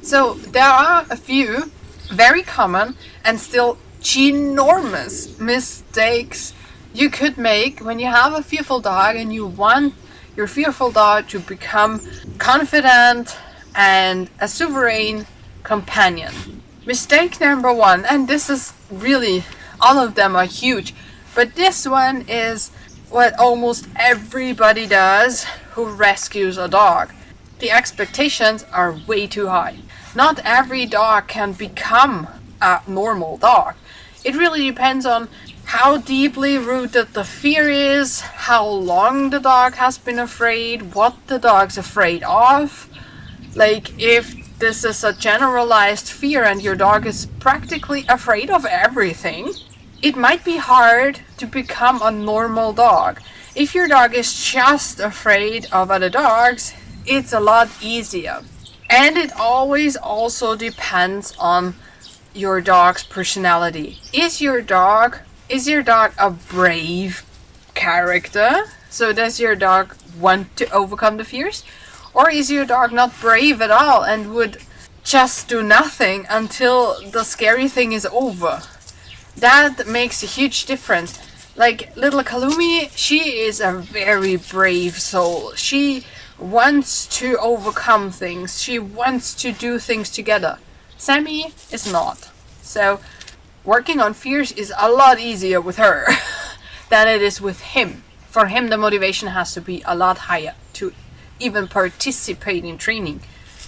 So there are a few very common and still ginormous mistakes you could make when you have a fearful dog and you want your fearful dog to become confident and a sovereign companion. Mistake number one, and this is really, all of them are huge, but this one is what almost everybody does who rescues a dog. The expectations are way too high. Not every dog can become a normal dog. It really depends on how deeply rooted the fear is, how long the dog has been afraid, what the dog's afraid of. Like, if this is a generalized fear and your dog is practically afraid of everything, it might be hard to become a normal dog. If your dog is just afraid of other dogs, it's a lot easier. And it always also depends on your dog's personality. Is your dog a brave character? So does your dog want to overcome the fears? Or is your dog not brave at all and would just do nothing until the scary thing is over? That makes a huge difference. Like little Kalumi, she is a very brave soul. She wants to overcome things. She wants to do things together. Sammy is not. So working on fears is a lot easier with her than it is with him. For him, the motivation has to be a lot higher to even participate in training.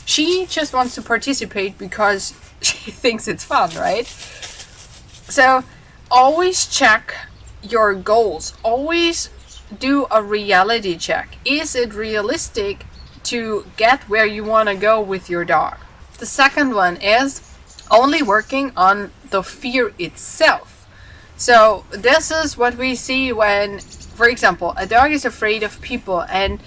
She just wants to participate because she thinks it's fun, right? So always check your goals. Always do a reality check. Is it realistic to get where you want to go with your dog? The second one is only working on the fear itself. So this is what we see when, for example, a dog is afraid of people, and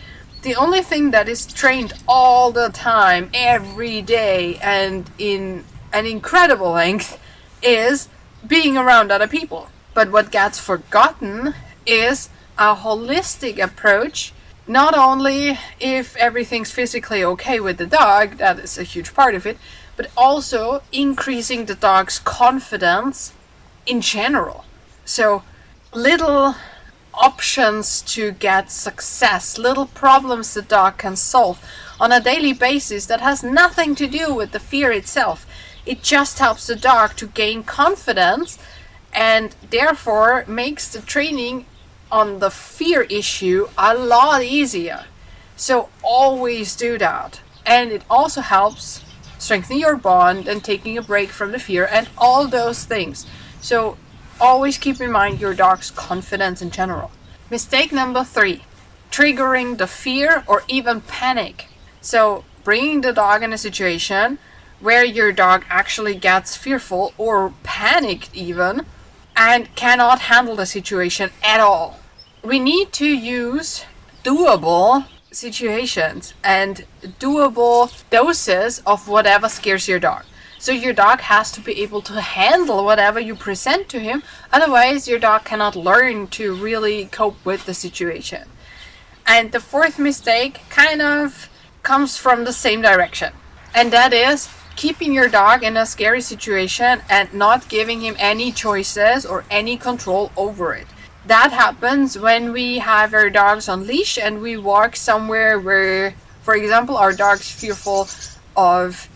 the only thing that is trained all the time, every day, and in an incredible length is being around other people. But what gets forgotten is a holistic approach. Not only if everything's physically okay with the dog, that is a huge part of it, but also increasing the dog's confidence in general. So little options to get success, little problems the dog can solve on a daily basis that has nothing to do with the fear itself. It just helps the dog to gain confidence and therefore makes the training on the fear issue a lot easier. So always do that. And it also helps strengthen your bond and taking a break from the fear and all those things. So always keep in mind your dog's confidence in general. Mistake number 3, triggering the fear or even panic. So bringing the dog in a situation where your dog actually gets fearful or panicked even and cannot handle the situation at all. We need to use doable situations and doable doses of whatever scares your dog. So your dog has to be able to handle whatever you present to him, otherwise your dog cannot learn to really cope with the situation. And the fourth mistake kind of comes from the same direction, and that is keeping your dog in a scary situation and not giving him any choices or any control over it. That happens when we have our dogs on leash and we walk somewhere where, for example, our dog's fearful of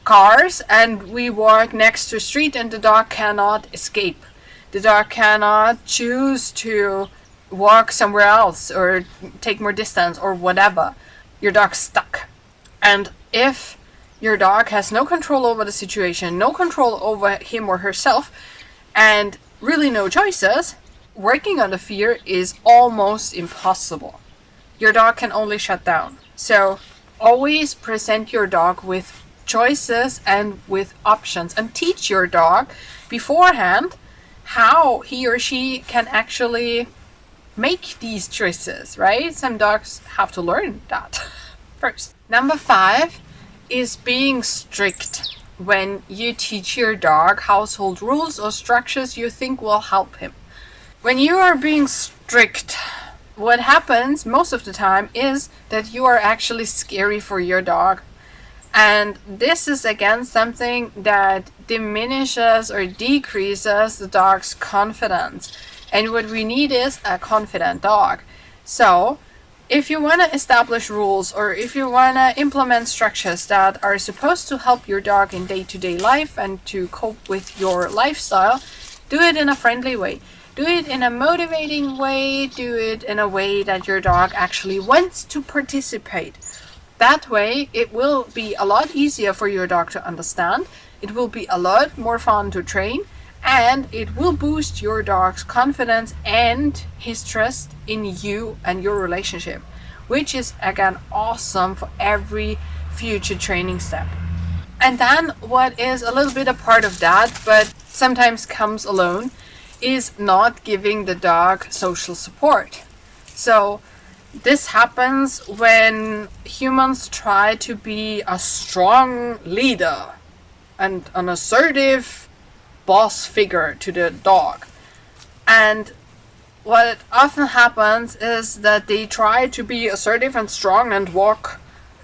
cars and we walk next to a street and the dog cannot escape. The dog cannot choose to walk somewhere else or take more distance or whatever. Your dog's stuck. And if your dog has no control over the situation, no control over him or herself, and really no choices, working on the fear is almost impossible. Your dog can only shut down. So always present your dog with choices and with options, and teach your dog beforehand how he or she can actually make these choices, right? Some dogs have to learn that first. Number 5 is being strict when you teach your dog household rules or structures you think will help him. When you are being strict, what happens most of the time is that you are actually scary for your dog. And this is again something that diminishes or decreases the dog's confidence. And what we need is a confident dog. So if you want to establish rules, or if you want to implement structures that are supposed to help your dog in day-to-day life and to cope with your lifestyle, do it in a friendly way. Do it in a motivating way. Do it in a way that your dog actually wants to participate. That way, it will be a lot easier for your dog to understand. It will be a lot more fun to train, and it will boost your dog's confidence and his trust in you and your relationship, which is again awesome for every future training step. And then what is a little bit a part of that, but sometimes comes alone, is not giving the dog social support. So this happens when humans try to be a strong leader and an assertive boss figure to the dog. And what often happens is that they try to be assertive and strong and walk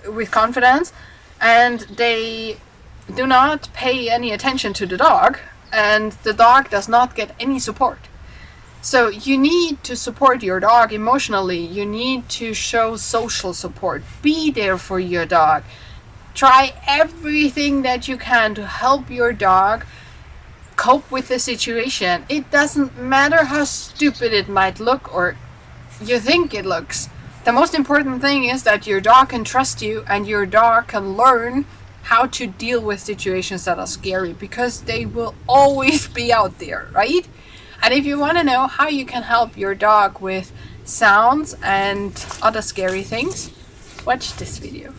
with confidence, and they do not pay any attention to the dog, and the dog does not get any support. So you need to support your dog emotionally. You need to show social support. Be there for your dog. Try everything that you can to help your dog cope with the situation. It doesn't matter how stupid it might look or you think it looks. The most important thing is that your dog can trust you and your dog can learn how to deal with situations that are scary, because they will always be out there, right? And if you want to know how you can help your dog with sounds and other scary things, watch this video.